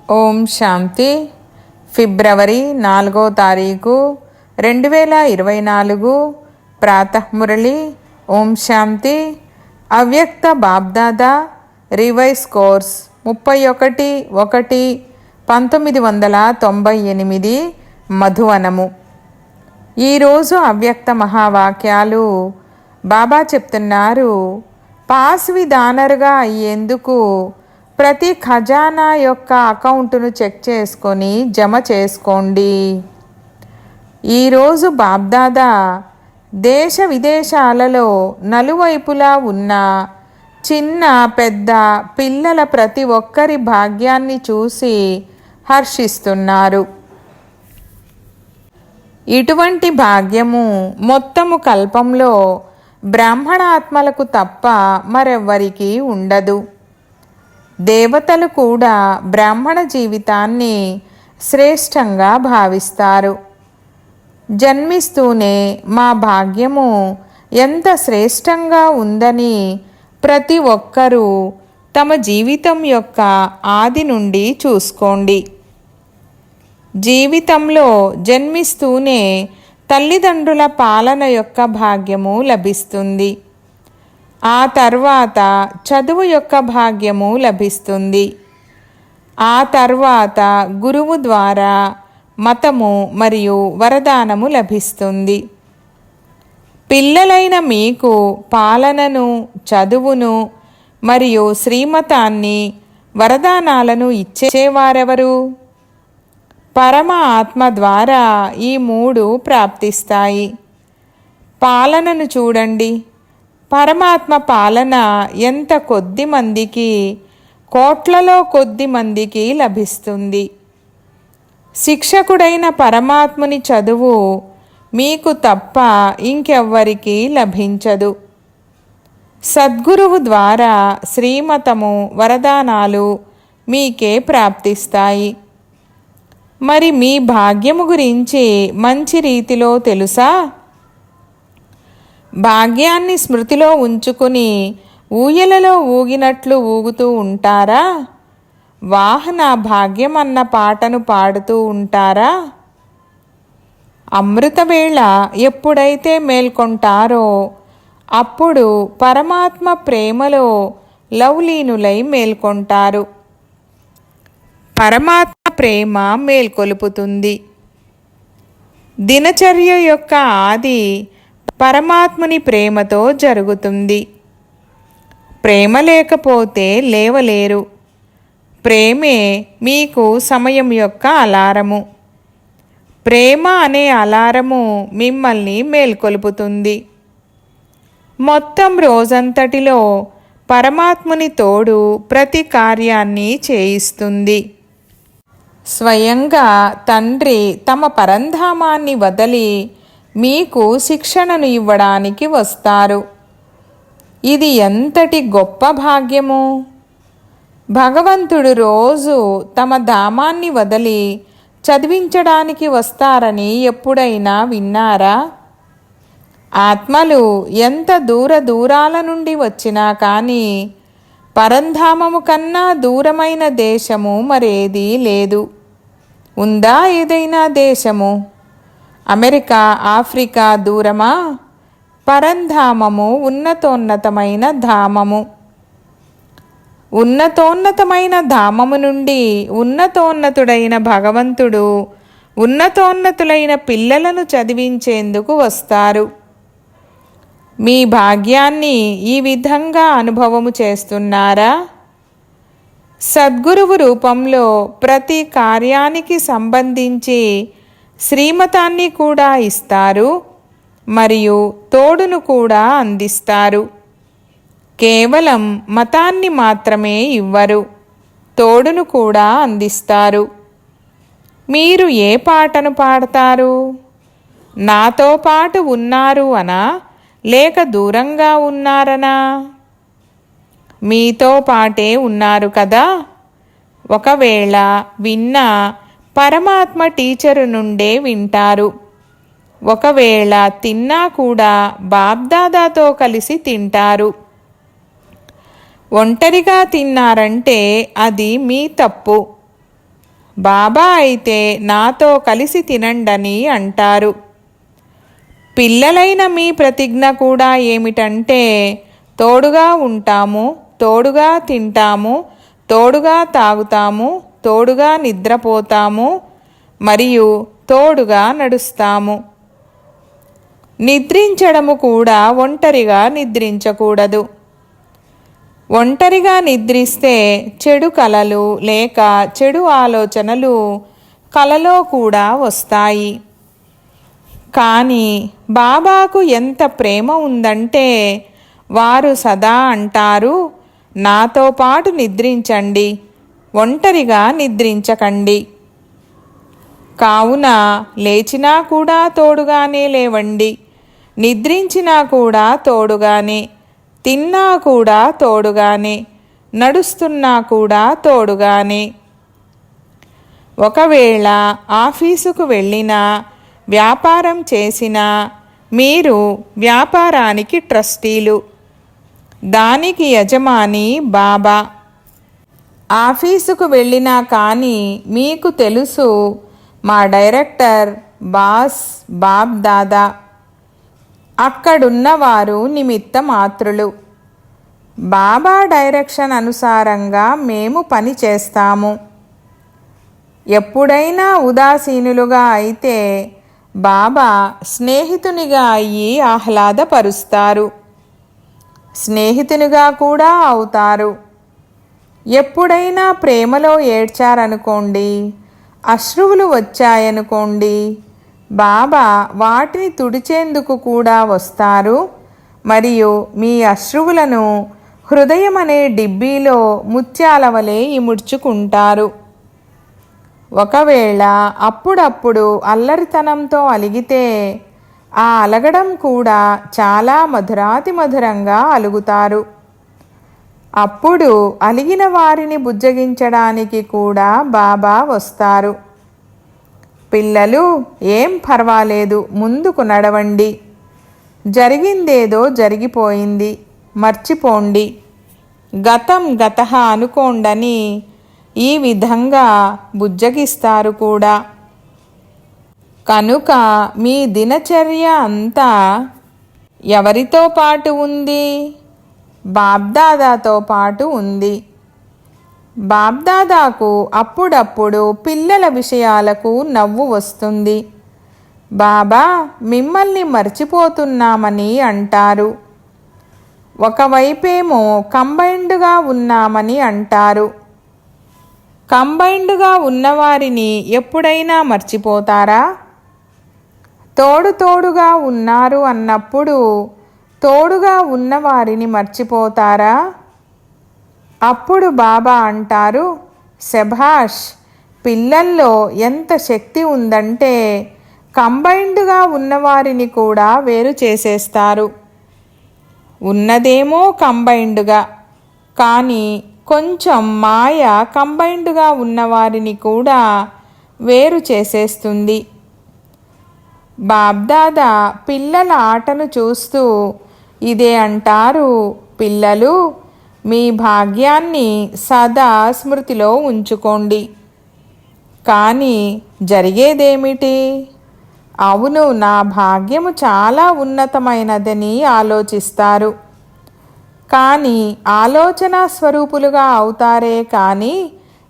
ఓం శాంతి. ఫిబ్రవరి 4వ తారీఖు 2024 ప్రాతఃమురళి. ఓం శాంతి. అవ్యక్త బాబ్దాదా రివైజ్ కోర్స్ 31/1/1998 మధువనము. ఈరోజు అవ్యక్త మహావాక్యాలు. బాబా చెప్తున్నారు, పాస్ విధానరుగా అయ్యేందుకు ప్రతి ఖజానా యొక్క అకౌంటును చెక్ చేసుకొని జమ చేసుకోండి. ఈరోజు బాబ్దాదా దేశ విదేశాలలో నలువైపులా ఉన్న చిన్న పెద్ద పిల్లల ప్రతి ఒక్కరి భాగ్యాన్ని చూసి హర్షిస్తున్నారు. ఇటువంటి భాగ్యము మొత్తము కల్పంలో బ్రాహ్మణాత్మలకు తప్ప మరెవ్వరికీ ఉండదు. దేవతలు కూడా బ్రాహ్మణ జీవితాన్ని శ్రేష్టంగా భావిస్తారు. జన్మిస్తూనే మా భాగ్యము ఎంత శ్రేష్టంగా ఉందని ప్రతి ఒక్కరూ తమ జీవితం యొక్క ఆది నుండి చూసుకోండి. జీవితంలో జన్మిస్తూనే తల్లిదండ్రుల పాలన యొక్క భాగ్యము లభిస్తుంది. ఆ తర్వాత చదువు యొక్క భాగ్యము లభిస్తుంది. ఆ తర్వాత గురువు ద్వారా మతము మరియు వరదానము లభిస్తుంది. పిల్లలైన మీకు పాలనను, చదువును మరియు శ్రీమతాన్ని, వరదానాలను ఇచ్చేవారెవరు? పరమ ఆత్మ ద్వారా ఈ మూడు ప్రాప్తిస్తాయి. పాలనను చూడండి. పరమాత్మ పాలన ఎంత కొద్ది మందికి, కోట్లలో కొద్ది మందికి లభిస్తుంది. శిక్షకుడైన పరమాత్ముని చదువు మీకు తప్ప ఇంకెవ్వరికీ లభించదు. సద్గురువు ద్వారా శ్రీమతము, వరదానాలు మీకే ప్రాప్తిస్తాయి. మరి మీ భాగ్యము గురించి మంచి రీతిలో తెలుసా? భాగ్యాన్ని స్మృతిలో ఉంచుకుని ఊయలలో ఊగినట్లు ఊగుతూ ఉంటారా? వాహన భాగ్యం అన్న పాటను పాడుతూ ఉంటారా? అమృతవేళ ఎప్పుడైతే మేల్కొంటారో అప్పుడు పరమాత్మ ప్రేమలో లవలీనులై మేల్కొంటారు. పరమాత్మ ప్రేమ మేల్కొలుపుతుంది. దినచర్య యొక్క ఆది పరమాత్ముని ప్రేమతో జరుగుతుంది. ప్రేమ లేకపోతే లేవలేరు. ప్రేమే మీకు సమయం యొక్క అలారము. ప్రేమ అనే అలారము మిమ్మల్ని మేల్కొలుపుతుంది. మొత్తం రోజంతటిలో పరమాత్ముని తోడు ప్రతి కార్యాన్ని చేయిస్తుంది. స్వయంగా తండ్రి తమ పరంధామాన్ని వదిలి మీకు శిక్షణను ఇవ్వడానికి వస్తారు. ఇది ఎంతటి గొప్ప భాగ్యము! భగవంతుడు రోజు తమ ధామాన్ని వదిలి చదివించడానికి వస్తారని ఎప్పుడైనా విన్నారా? ఆత్మలు ఎంత దూరాల నుండి వచ్చినా కానీ పరంధామము కన్నా దూరమైన దేశము మరేదీ లేదు. ఉందా ఏదైనా దేశము? అమెరికా, ఆఫ్రికా దూరమా? పరంధామము ఉన్నతోన్నతమైన ధామము. ఉన్నతోన్నతమైన ధామము నుండి ఉన్నతోన్నతుడైన భగవంతుడు ఉన్నతోన్నతులైన పిల్లలను చదివించేందుకు వస్తారు. మీ భాగ్యాన్ని ఈ విధంగా అనుభవము చేస్తున్నారా? సద్గురువు రూపంలో ప్రతి కార్యానికి సంబంధించి శ్రీమతాన్ని కూడా ఇస్తారు మరియు తోడును కూడా అందిస్తారు. కేవలం మతాన్ని మాత్రమే ఇవ్వరు, తోడును కూడా అందిస్తారు. మీరు ఏ పాటను పాడతారు? నాతో పాటు ఉన్నారు అనా, లేక దూరంగా ఉన్నారనా? మీతో పాటే ఉన్నారు కదా. ఒకవేళ విన్నా పరమాత్మ టీచరు నుండే వింటారు. ఒకవేళ తిన్నా కూడా బాబ్దాదాతో కలిసి తింటారు. ఒంటరిగా తిన్నారంటే అది మీ తప్పు. బాబా అయితే నాతో కలిసి తినండని అంటారు. పిల్లలైన మీ ప్రతిజ్ఞ కూడా ఏమిటంటే తోడుగా ఉంటాము, తోడుగా తింటాము, తోడుగా తాగుతాము, తోడుగా నిద్రపోతాము మరియు తోడుగా నడుస్తాము. నిద్రించడము కూడా ఒంటరిగా నిద్రించకూడదు. ఒంటరిగా నిద్రిస్తే చెడు కలలు లేక చెడు ఆలోచనలు కలలో కూడా వస్తాయి. కానీ బాబాకు ఎంత ప్రేమ ఉందంటే వారు సదా అంటారు, నాతో పాటు నిద్రించండి, ఒంటరిగా నిద్రించకండి. కావున లేచినా కూడా తోడుగానే లేవండి, నిద్రించినా కూడా తోడుగానే, తిన్నా కూడా తోడుగానే, నడుస్తున్నా కూడా తోడుగానే. ఒకవేళ ఆఫీసుకు వెళ్ళినా వ్యాపారం చేసినా మీరు వ్యాపారానికి ట్రస్టీలు, దానికి యజమాని బాబా. ఆఫీసుకు వెళ్ళినా కానీ మీకు తెలుసు మా డైరెక్టర్ బాస్ బాబ్ దాదా. అక్కడున్నవారు నిమిత్త మాత్రులు. బాబా డైరెక్షన్ అనుసారంగా మేము పని చేస్తాము. ఎప్పుడైనా ఉదాసీనులుగా అయితే బాబా స్నేహితునిగా అయ్యి ఆహ్లాదపరుస్తారు, స్నేహితునిగా కూడా అవుతారు. ఎప్పుడైనా ప్రేమలో ఏడ్చారనుకోండి, అశ్రువులు వచ్చాయనుకోండి, బాబా వాటిని తుడిచేందుకు కూడా వస్తారు మరియు మీ అశ్రువులను హృదయం అనే డిబ్బీలో ముత్యాల వలె ఇముడ్చుకుంటారు. ఒకవేళ అప్పుడప్పుడు అల్లరితనంతో అలిగితే ఆ అలగడం కూడా చాలా మధురాతి మధురంగా అలుగుతారు. అప్పుడు అలిగిన వారిని బుజ్జగించడానికి కూడా బాబా వస్తారు. పిల్లలు, ఏం పర్వాలేదు, ముందుకు నడవండి, జరిగిందేదో జరిగిపోయింది, మర్చిపోండి, గతం గతః అనుకోండని ఈ విధంగా బుజ్జగిస్తారు కూడా. కనుక మీ దినచర్య అంతా ఎవరితో పాటు ఉంది? బాబ్దాదాతో పాటు ఉంది. బాబ్దాదాకు అప్పుడప్పుడు పిల్లల విషయాలకు నవ్వు వస్తుంది. బాబా మిమ్మల్ని మర్చిపోతున్నామని అంటారు. ఒకవైపేమో కంబైన్డ్గా ఉన్నామని అంటారు. కంబైన్డ్గా ఉన్నవారిని ఎప్పుడైనా మర్చిపోతారా? తోడుగా ఉన్నారు అన్నప్పుడు తోడుగా ఉన్నవారిని మర్చిపోతారా? అప్పుడు బాబా అంటారు, శభాష్, పిల్లల్లో ఎంత శక్తి ఉందంటే కంబైన్డ్గా ఉన్నవారిని కూడా వేరు చేసేస్తారు. ఉన్నదేమో కంబైన్డ్గా, కానీ కొంచెం మాయ కంబైన్డ్గా ఉన్నవారిని కూడా వేరు చేసేస్తుంది. బాబ్దాదా పిల్లల ఆటను చూస్తూ ఇదే అంటారు, పిల్లలు, మీ భాగ్యాన్ని సదా స్మృతిలో ఉంచుకోండి. కానీ జరిగేదేమిటి? అవును, నా భాగ్యము చాలా ఉన్నతమైనదని ఆలోచిస్తారు. కానీ ఆలోచన స్వరూపులుగా అవుతారే కానీ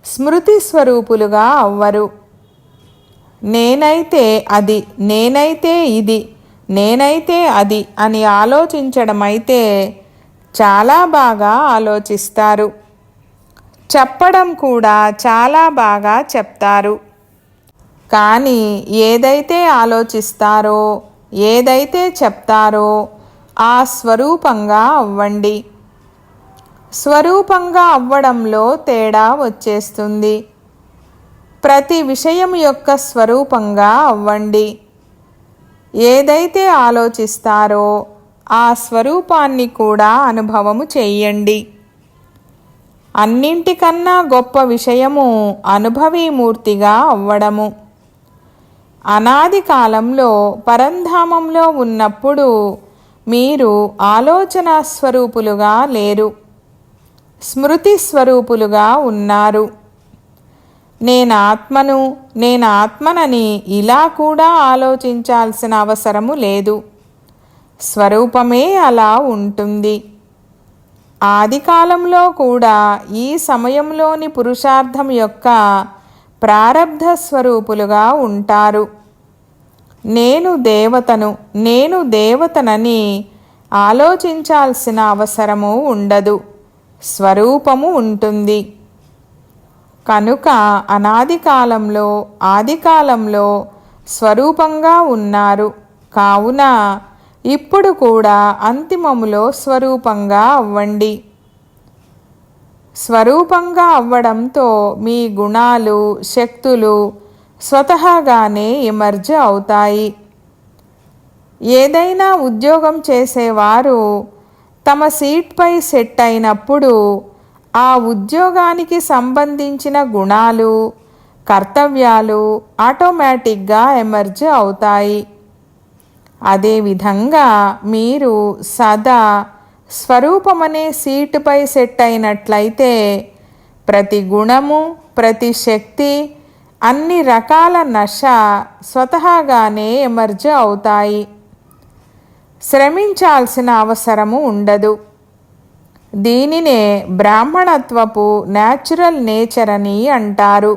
స్మృతి స్వరూపులుగా అవ్వరు. నేనైతే అది, నేనైతే ఇది, నేనైతే అది అని ఆలోచించడమైతే చాలా బాగా ఆలోచిస్తారు. చెప్పడం కూడా చాలా బాగా చెప్తారు. కానీ ఏదైతే ఆలోచిస్తారో, ఏదైతే చెప్తారో ఆ స్వరూపంగా అవ్వండి. స్వరూపంగా అవ్వడంలో తేడా వచ్చేస్తుంది. ప్రతి విషయం యొక్క స్వరూపంగా అవ్వండి. ఏదైతే ఆలోచిస్తారో ఆ స్వరూపాన్ని కూడా అనుభవము చెయ్యండి. అన్నింటికన్నా గొప్ప విషయము అనుభవీమూర్తిగా అవ్వడము. అనాది కాలంలో పరంధామంలో ఉన్నప్పుడు మీరు ఆలోచన స్వరూపులుగా లేరు, స్మృతి స్వరూపులుగా ఉన్నారు. నేనాత్మనని ఇలా కూడా ఆలోచించాల్సిన అవసరము లేదు. స్వరూపమే అలా ఉంటుంది. ఆదికాలంలో కూడా ఈ సమయంలోని పురుషార్థం యొక్క ప్రారబ్ధ స్వరూపులుగా ఉంటారు. నేను దేవతనని ఆలోచించాల్సిన అవసరము ఉండదు. స్వరూపము ఉంటుంది. కనుక అనాది కాలంలో ఆదికాలంలో స్వరూపంగా ఉన్నారు. కావున ఇప్పుడు కూడా అంతిమములో స్వరూపంగా అవ్వండి. స్వరూపంగా అవ్వడంతో మీ గుణాలు శక్తులు స్వతహాగానే ఎమర్జ్ అవుతాయి. ఏదైనా ఉద్యోగం చేసేవారు తమ సీట్పై సెట్ అయినప్పుడు ఆ ఉద్యోగానికి సంబంధించిన గుణాలు కర్తవ్యాలు ఆటోమేటిక్గా ఎమర్జ్ అవుతాయి. అదేవిధంగా మీరు సదా స్వరూపమనే సీటుపై సెట్ అయినట్లయితే ప్రతి గుణము ప్రతి శక్తి అన్ని రకాల నశ స్వతహాగానే ఎమర్జ్ అవుతాయి. శ్రమించాల్సిన అవసరము ఉండదు. దీనినే బ్రాహ్మణత్వపు న్యాచురల్ నేచర్ అని అంటారు.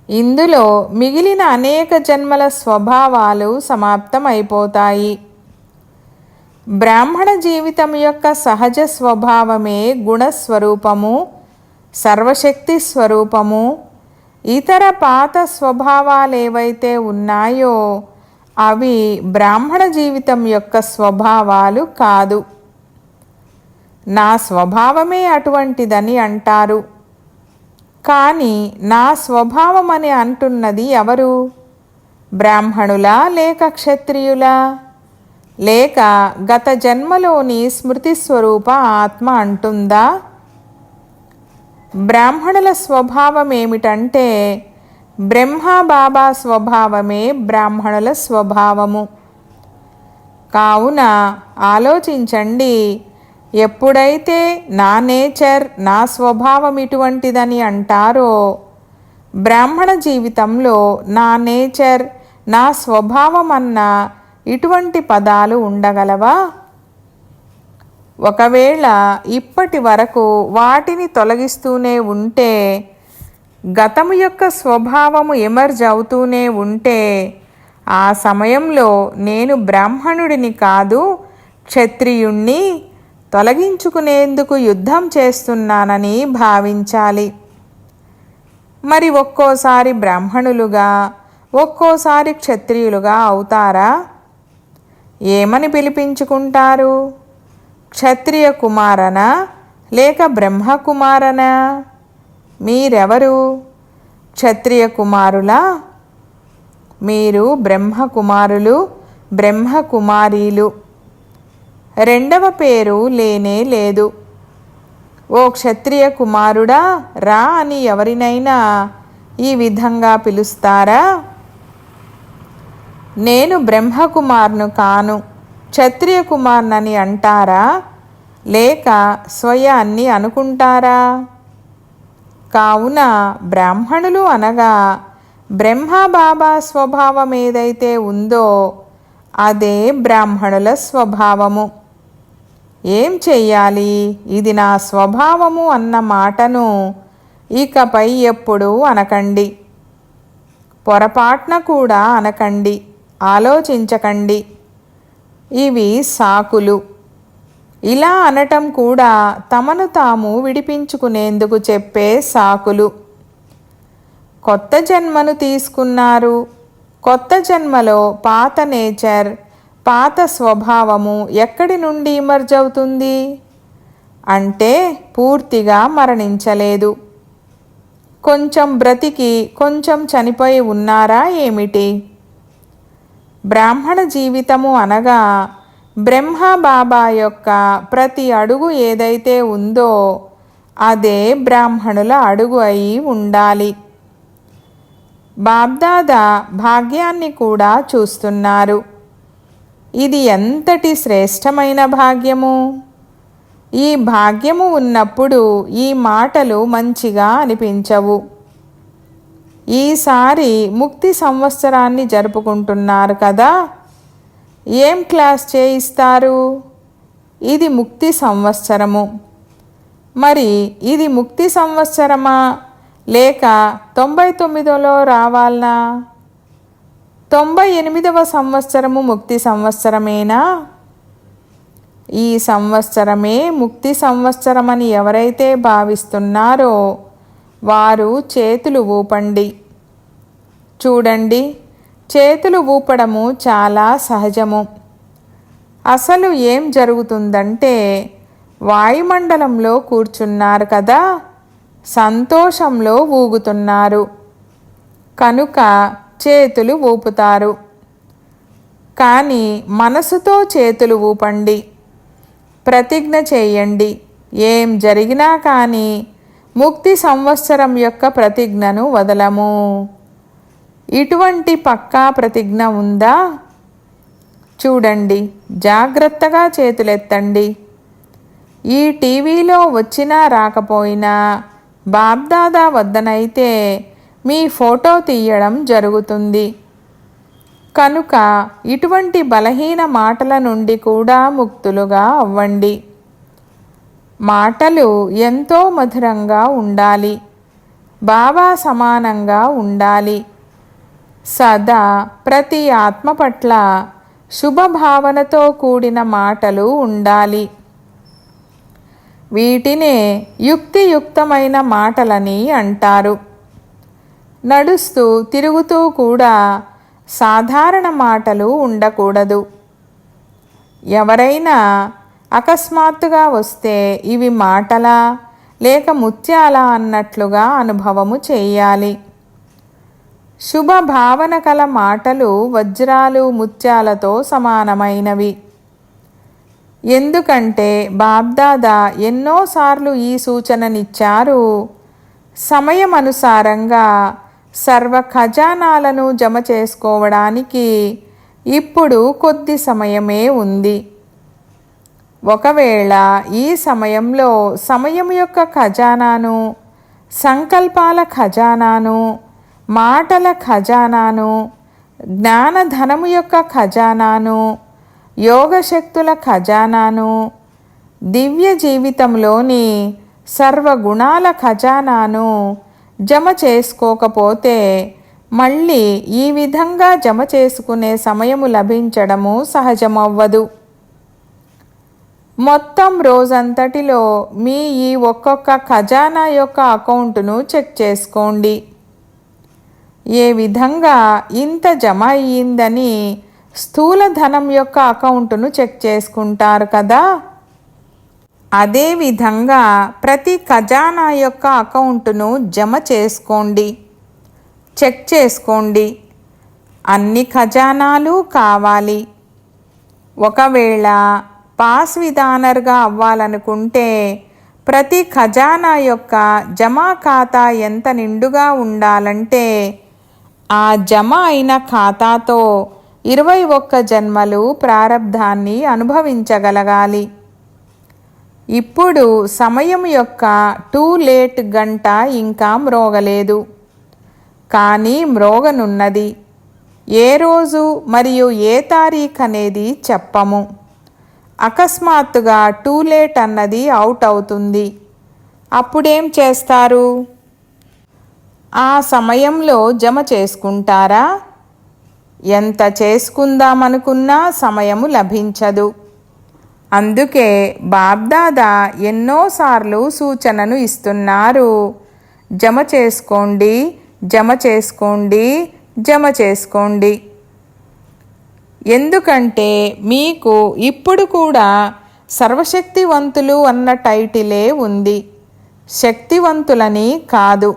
ఇందులో మిగిలిన అనేక జన్మల స్వభావాలు సమాప్తమైపోతాయి. బ్రాహ్మణ జీవితం యొక్క సహజ స్వభావమే గుణస్వరూపము, సర్వశక్తి స్వరూపము. ఇతర పాత స్వభావాలేవైతే ఉన్నాయో అవి బ్రాహ్మణ జీవితం యొక్క స్వభావాలు కాదు. నా స్వభావమే అటువంటిదని అంటారు. కానీ నా స్వభావమని అంటున్నది ఎవరు? బ్రాహ్మణులా లేక క్షత్రియులా లేక గత జన్మలోని స్మృతి స్వరూప ఆత్మ అంటుందా? బ్రాహ్మణుల స్వభావం ఏమిటంటే బ్రహ్మ బాబా స్వభావమే బ్రాహ్మణుల స్వభావము. కావున ఆలోచించండి. ఎప్పుడైతే నా నేచర్ నా స్వభావం ఇటువంటిదని అంటారో బ్రాహ్మణ జీవితంలో నా నేచర్ నా స్వభావం అన్న ఇటువంటి పదాలు ఉండగలవా? ఒకవేళ ఇప్పటి వరకు వాటిని తొలగిస్తూనే ఉంటే గతము యొక్క స్వభావము ఎమర్జ్ అవుతూనే ఉంటే ఆ సమయంలో నేను బ్రాహ్మణుడిని కాదు క్షత్రియుణ్ణి తొలగించుకునేందుకు యుద్ధం చేస్తున్నానని భావించాలి. మరి ఒక్కోసారి బ్రాహ్మణులుగా ఒక్కోసారి క్షత్రియులుగా అవుతారా? ఏమని పిలిపించుకుంటారు? క్షత్రియ కుమారనా లేక బ్రహ్మకుమారనా? మీరెవరు? క్షత్రియ కుమారులా? మీరు బ్రహ్మకుమారులు బ్రహ్మకుమారీలు. రెండవ పేరు లేనే లేదు. ఓ క్షత్రియ కుమారుడా రా అని ఎవరినైనా ఈ విధంగా పిలుస్తారా? నేను బ్రహ్మకుమార్ను కాను క్షత్రియ కుమార్నని అంటారా లేక స్వయాన్ని అనుకుంటారా? కావున బ్రాహ్మణులు అనగా బ్రహ్మ బాబా స్వభావం ఏదైతే ఉందో అదే బ్రాహ్మణుల స్వభావము. ఏం చెయ్యాలి? ఇది నా స్వభావము అన్న మాటను ఇకపై ఎప్పుడూ అనకండి. పొరపాటున కూడా అనకండి. ఆలోచించకండి. ఇవి సాకులు. ఇలా అనటం కూడా తమను తాము విడిపించుకునేందుకు చెప్పే సాకులు. కొత్త జన్మను తీసుకున్నారు. కొత్త జన్మలో పాత నేచర్ పాత స్వభావము ఎక్కడి నుండి ఎమర్జ్ అవుతుంది? అంటే పూర్తిగా మరణించలేదు. కొంచెం బ్రతికి కొంచెం చనిపోయి ఉన్నారా ఏమిటి? బ్రాహ్మణ జీవితము అనగా బ్రహ్మ బాబా యొక్క ప్రతి అడుగు ఏదైతే ఉందో అదే బ్రాహ్మణుల అడుగు అయి ఉండాలి. బాబ్దాదా భాగ్యాన్ని కూడా చూస్తున్నారు. ఇది ఎంతటి శ్రేష్టమైన భాగ్యము! ఈ భాగ్యము ఉన్నప్పుడు ఈ మాటలు మంచిగా అనిపించవు. ఈసారి ముక్తి సంవత్సరాన్ని జరుపుకుంటున్నారు కదా. ఏం క్లాస్ చేయిస్తారు? ఇది ముక్తి సంవత్సరము. మరి ఇది ముక్తి సంవత్సరమా లేక 99లో రావాలనా? 98వ సంవత్సరము ముక్తి సంవత్సరమేనా? ఈ సంవత్సరమే ముక్తి సంవత్సరమని ఎవరైతే భావిస్తున్నారో వారు చేతులు ఊపండి. చూడండి, చేతులు ఊపడము చాలా సహజము. అసలు ఏం జరుగుతుందంటే, వాయుమండలంలో కూర్చున్నారు కదా, సంతోషంలో ఊగుతున్నారు కనుక చేతులు ఊపుతారు. కానీ మనసుతో చేతులు ఊపండి. ప్రతిజ్ఞ చేయండి, ఏం జరిగినా కానీ ముక్తి సంవత్సరం యొక్క ప్రతిజ్ఞను వదలము. ఇటువంటి పక్కా ప్రతిజ్ఞ ఉందా? చూడండి, జాగ్రత్తగా చేతులెత్తండి. ఈ టీవీలో వచ్చినా రాకపోయినా బాబ్దాదా వద్దనైతే మీ ఫోటో తీయడం జరుగుతుంది కనుక ఇటువంటి బలహీన మాటల నుండి కూడా ముక్తులుగా అవ్వండి. మాటలు ఎంతో మధురంగా ఉండాలి, బాబా సమానంగా ఉండాలి. సదా ప్రతి ఆత్మ పట్ల శుభభావనతో కూడిన మాటలు ఉండాలి. వీటినే యుక్తియుక్తమైన మాటలని అంటారు. నడుస్తూ తిరుగుతూ కూడా సాధారణ మాటలు ఉండకూడదు. ఎవరైనా అకస్మాత్తుగా వస్తే ఇవి మాటలా లేక ముత్యాలా అన్నట్లుగా అనుభవము చేయాలి. శుభభావన కల మాటలు వజ్రాలు ముత్యాలతో సమానమైనవి. ఎందుకంటే బాబ్దాదా ఎన్నోసార్లు ఈ సూచననిచ్చారు. సమయం అనుసారంగా సర్వ ఖజానాలను జమ చేసుకోవడానికి ఇప్పుడు కొద్ది సమయమే ఉంది. ఒకవేళ ఈ సమయంలో సమయం యొక్క ఖజానాను, సంకల్పాల ఖజానాను, మాటల ఖజానాను, జ్ఞానధనము యొక్క ఖజానాను, యోగశక్తుల ఖజానాను, దివ్య జీవితంలోని సర్వగుణాల ఖజానాను జమ చేసుకోకపోతే మళ్ళీ ఈ విధంగా జమ చేసుకునే సమయము లభించడము సహజమవ్వదు. మొత్తం రోజంతటిలో మీ ఈ ఒక్కొక్క ఖజానా యొక్క అకౌంటును చెక్ చేసుకోండి. ఏ విధంగా ఇంత జమ అయ్యిందని స్థూల ధనం యొక్క అకౌంటును చెక్ చేసుకుంటారు కదా, అదేవిధంగా ప్రతి ఖజానా యొక్క అకౌంటును జమ చేసుకోండి, చెక్ చేసుకోండి. అన్ని ఖజానాలు కావాలి. ఒకవేళ పాస్ విధానర్గా అవ్వాలనుకుంటే ప్రతి ఖజానా యొక్క జమా ఖాతా ఎంత నిండుగా ఉండాలంటే ఆ జమ అయిన ఖాతాతో 21 జన్మలు ప్రారబ్ధాన్ని అనుభవించగలగాలి. ఇప్పుడు సమయం యొక్క టూ లేట్ గంట ఇంకా మ్రోగలేదు, కానీ మ్రోగనున్నది. ఏ రోజు మరియు ఏ తారీఖు అనేది చెప్పము. అకస్మాత్తుగా టూ లేట్ అన్నది అవుట్ అవుతుంది. అప్పుడేం చేస్తారు? ఆ సమయంలో జమ చేసుకుంటారా? ఎంత చేసుకుందామనుకున్నా సమయము లభించదు. అందుకే బాబ్దాదా ఎన్నోసార్లు సూచనను ఇస్తున్నారు, జమ చేసుకోండి, జమ చేసుకోండి, జమ చేసుకోండి. ఎందుకంటే మీకు ఇప్పుడు కూడా సర్వశక్తివంతులు అన్న టైటిలే ఉంది. శక్తివంతులని కాదు,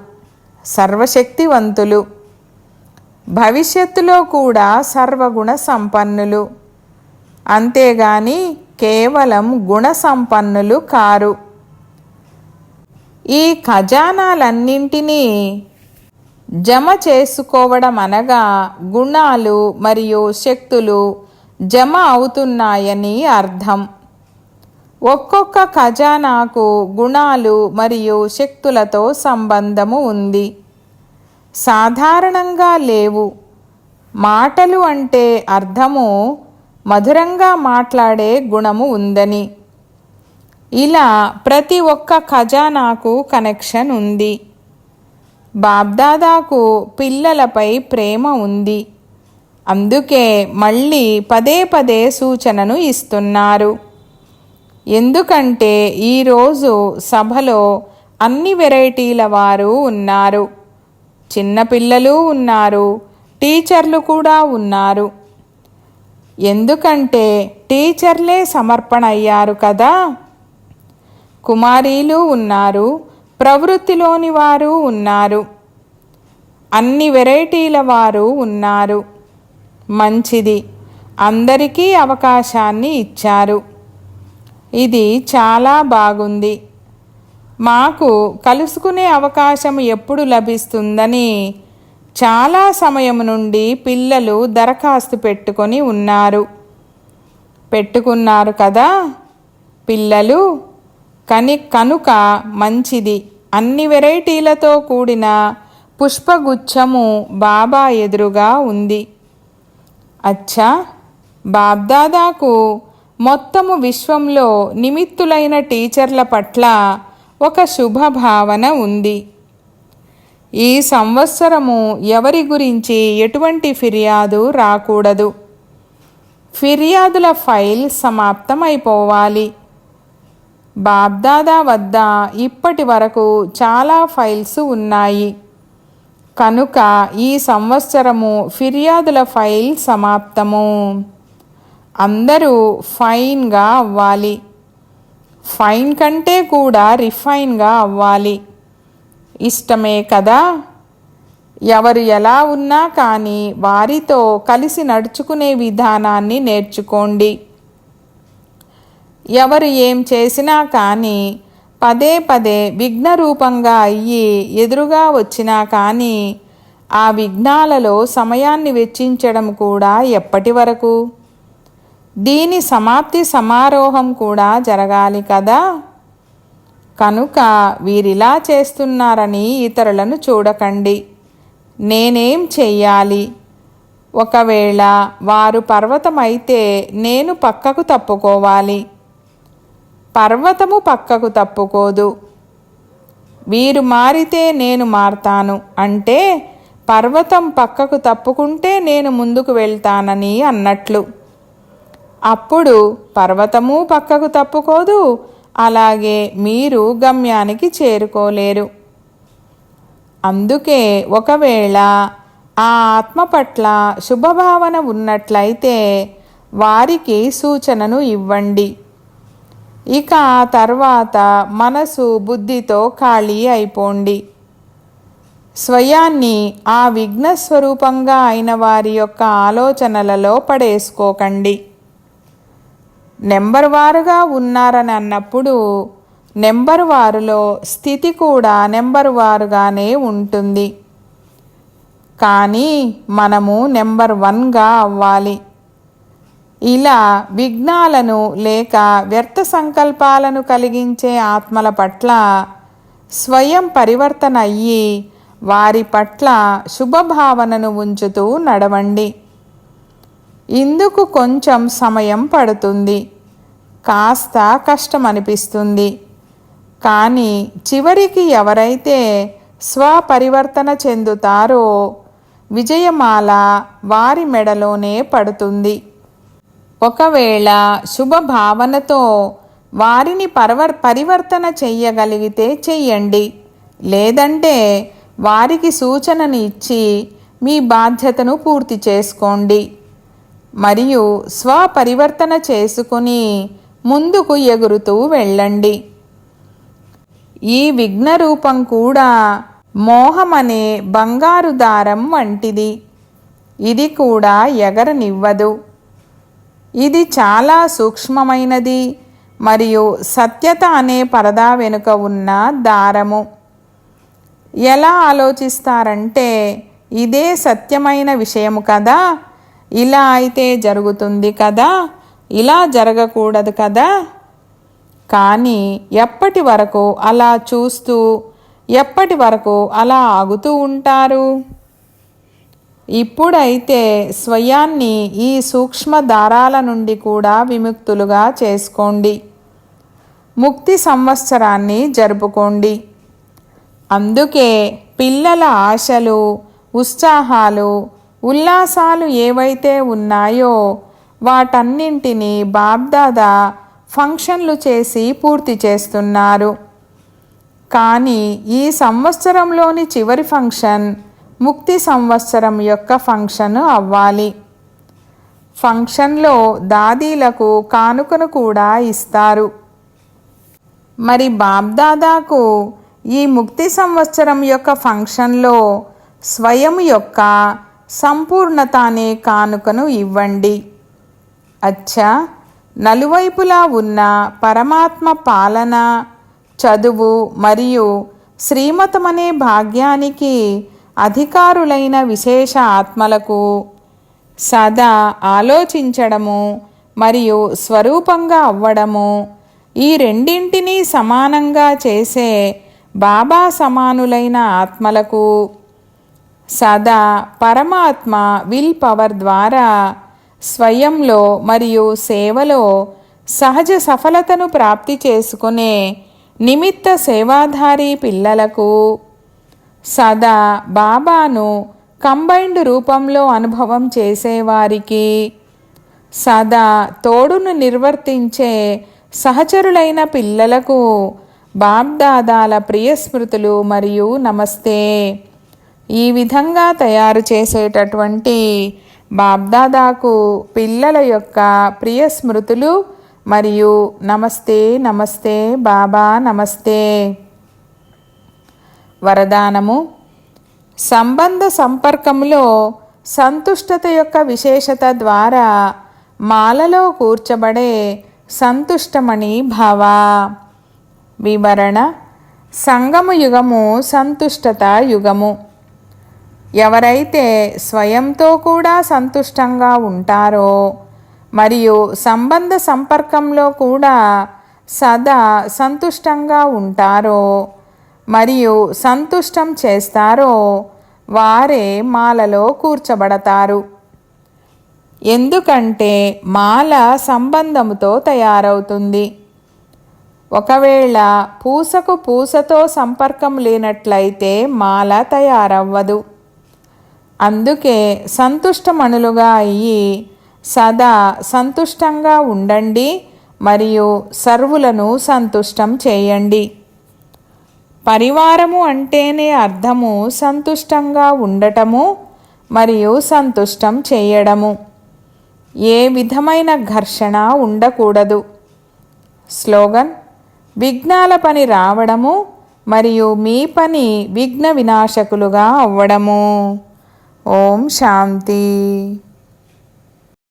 సర్వశక్తివంతులు. భవిష్యత్తులో కూడా సర్వగుణ సంపన్నులు, అంతేగాని కేవలం గుణ సంపన్నులు కారు. ఈ ఖజానాలన్నింటినీ జమ చేసుకోవడం అనగా గుణాలు మరియు శక్తులు జమ అవుతున్నాయని అర్థం. ఒక్కొక్క ఖజానాకు గుణాలు మరియు శక్తులతో సంబంధము ఉంది. సాధారణంగా లేవు. మాటలు అంటే అర్థము మధురంగా మాట్లాడే గుణము ఉందని. ఇలా ప్రతి ఒక్క ఖజానాకు కనెక్షన్ ఉంది. బాబ్దాదాకు పిల్లలపై ప్రేమ ఉంది. అందుకే మళ్ళీ పదే పదే సూచనను ఇస్తున్నారు. ఎందుకంటే ఈరోజు సభలో అన్ని వెరైటీల వారు ఉన్నారు. చిన్నపిల్లలు ఉన్నారు, టీచర్లు కూడా ఉన్నారు. ఎందుకంటే టీచర్లే సమర్పణ అయ్యారు కదా. కుమారీలు ఉన్నారు, ప్రవృత్తిలోని వారు ఉన్నారు, అన్ని వెరైటీల వారు ఉన్నారు. మంచిది, అందరికీ అవకాశాన్ని ఇచ్చారు. ఇది చాలా బాగుంది. మాకు కలుసుకునే అవకాశం ఎప్పుడు లభిస్తుందని చాలా సమయం నుండి పిల్లలు దరఖాస్తు పెట్టుకున్నారు కదా పిల్లలు. కనుక మంచిది. అన్ని వెరైటీలతో కూడిన పుష్పగుచ్ఛము బాబా ఎదురుగా ఉంది. అచ్చా, బాబ్దాదాకు మొత్తము విశ్వంలో నిమిత్తులైన టీచర్ల పట్ల ఒక శుభభావన ఉంది. ఈ సంవత్సరము ఎవరి గురించి ఎటువంటి ఫిర్యాదు రాకూడదు. ఫిర్యాదుల ఫైల్ సమాప్తమైపోవాలి. బాబ్దాదా వద్ద ఇప్పటి వరకు చాలా ఫైల్స్ ఉన్నాయి. కనుక ఈ సంవత్సరము ఫిర్యాదుల ఫైల్ సమాప్తము. అందరూ ఫైన్గా అవ్వాలి. ఫైన్ కంటే కూడా రిఫైన్గా అవ్వాలి. ఇష్టమే కదా. ఎవరు ఎలా ఉన్నా కానీ వారితో కలిసి నడుచుకునే విధానాన్ని నేర్చుకోండి. ఎవరు ఏం చేసినా కానీ పదే పదే విఘ్నరూపంగా అయ్యి ఎదురుగా వచ్చినా కానీ ఆ విఘ్నాలలో సమయాన్ని వెచ్చించడం కూడా ఎప్పటి వరకు? దీని సమాప్తి సమారోహం కూడా జరగాలి కదా. కనుక వీరిలా చేస్తున్నారని ఇతరులను చూడకండి. నేనేం చెయ్యాలి? ఒకవేళ వారు పర్వతమైతే నేను పక్కకు తప్పుకోవాలి. పర్వతము పక్కకు తప్పుకోదు. వీరు మారితే నేను మారతాను అంటే పర్వతం పక్కకు తప్పుకుంటే నేను ముందుకు వెళ్తానని అన్నట్లు. అప్పుడు పర్వతము పక్కకు తప్పుకోదు, అలాగే మీరు గమ్యానికి చేరుకోలేరు. అందుకే ఒకవేళ ఆ ఆత్మ పట్ల శుభభావన ఉన్నట్లయితే వారికి సూచనను ఇవ్వండి. ఇక ఆ తర్వాత మనసు బుద్ధితో ఖాళీ అయిపోండి. స్వయాన్ని ఆ విఘ్నస్వరూపంగా అయిన వారి యొక్క ఆలోచనలలో పడేసుకోకండి. నెంబర్ వారుగా ఉన్నారని అన్నప్పుడు నెంబర్ వారులో స్థితి కూడా నెంబర్ వారుగానే ఉంటుంది. కానీ మనము నెంబర్ 1గా అవ్వాలి. ఇలా విఘ్నాలను లేక వ్యర్థ సంకల్పాలను కలిగించే ఆత్మల పట్ల స్వయం పరివర్తన అయ్యి వారి పట్ల శుభభావనను ఉంచుతూ నడవండి. ఇందుకు కొంచెం సమయం పడుతుంది, కాస్త కష్టం అనిపిస్తుంది. కానీ చివరికి ఎవరైతే స్వపరివర్తన చెందుతారో విజయమాల వారి మెడలోనే పడుతుంది. ఒకవేళ శుభభావనతో వారిని పరివర్తన చెయ్యగలిగితే చెయ్యండి. లేదంటే వారికి సూచనను ఇచ్చి మీ బాధ్యతను పూర్తి చేసుకోండి. మరియు స్వపరివర్తన చేసుకుని ముందుకు ఎగురుతూ వెళ్ళండి. ఈ విఘ్నరూపం కూడా మోహమనే బంగారు దారం వంటిది. ఇది కూడా ఎగరనివ్వదు. ఇది చాలా సూక్ష్మమైనది మరియు సత్యత అనే పరదా వెనుక ఉన్న దారము. ఎలా ఆలోచిస్తారంటే ఇదే సత్యమైన విషయము కదా, ఇలా అయితే జరుగుతుంది కదా, ఇలా జరగకూడదు కదా. కానీ ఎప్పటి వరకు అలా చూస్తూ ఎప్పటి వరకు అలా ఆగుతూ ఉంటారు? ఇప్పుడైతే స్వయాన్ని ఈ సూక్ష్మ దారాల నుండి కూడా విముక్తులుగా చేసుకోండి. ముక్తి సంవత్సరాన్ని జరుపుకోండి. అందుకే పిల్లల ఆశలు, ఉత్సాహాలు, ఉల్లాసాలు ఏవైతే ఉన్నాయో వాటన్నింటినీ బాబ్దాదా ఫంక్షన్లు చేసి పూర్తి చేస్తున్నారు. కానీ ఈ సంవత్సరంలోని చివరి ఫంక్షన్ ముక్తి సంవత్సరం యొక్క ఫంక్షన్ అవ్వాలి. ఫంక్షన్లో దాదీలకు కానుకను కూడా ఇస్తారు. మరి బాబ్దాదాకు ఈ ముక్తి సంవత్సరం యొక్క ఫంక్షన్లో స్వయం యొక్క సంపూర్ణత అనే కానుకను ఇవ్వండి. అచ్చా, నలువైపులా ఉన్న పరమాత్మ పాలన, చదువు మరియు శ్రీమతమనే భాగ్యానికి అధికారులైన విశేష ఆత్మలకు సదా ఆలోచించడము మరియు స్వరూపంగా అవ్వడము, ఈ రెండింటినీ సమానంగా చేసే బాబా సమానులైన ఆత్మలకు సదా పరమాత్మ విల్ పవర్ ద్వారా స్వయంలో మరియు సేవలో సహజ సఫలతను ప్రాప్తి చేసుకునే నిమిత్త సేవాధారి పిల్లలకు సదా బాబాను కంబైన్డ్ రూపంలో అనుభవం చేసేవారికి సదా తోడును నిర్వర్తించే సహచరులైన పిల్లలకు బాబ్దాదాల ప్రియస్మృతులు మరియు నమస్తే. ఈ విధంగా తయారు చేసేటటువంటి బాబ్దాదాకు పిల్లల యొక్క ప్రియస్మృతులు మరియు నమస్తే నమస్తే బాబా నమస్తే. వరదానము: సంబంధ సంపర్కంలో సంతుష్టత యొక్క విశేషత ద్వారా మాలలో కూర్చబడే సంతుష్టమణి భవ. వివరణ: సంగమ యుగము సంతుష్టత యుగము. ఎవరైతే స్వయంతో కూడా సంతుష్టంగా ఉంటారో మరియు సంబంధ సంపర్కంలో కూడా సదా సంతుష్టంగా ఉంటారో మరియు సంతుష్టం చేస్తారో వారే మాలలో కూర్చబడతారు. ఎందుకంటే మాల సంబంధముతో తయారవుతుంది. ఒకవేళ పూసకు పూసతో సంపర్కం లేనట్లయితే మాల తయారవ్వదు. అందుకే సంతుష్టమణులుగా అయ్యి సదా సంతుష్టంగా ఉండండి మరియు సర్వులను సంతుష్టం చేయండి. పరివారము అంటేనే అర్థము సంతుష్టంగా ఉండటము మరియు సంతుష్టం చేయడము. ఏ విధమైన ఘర్షణ ఉండకూడదు. స్లోగన్: విఘ్నాల పని రావడము మరియు మీ పని విఘ్న వినాశకులుగా అవ్వడము. ఓం శాంతి.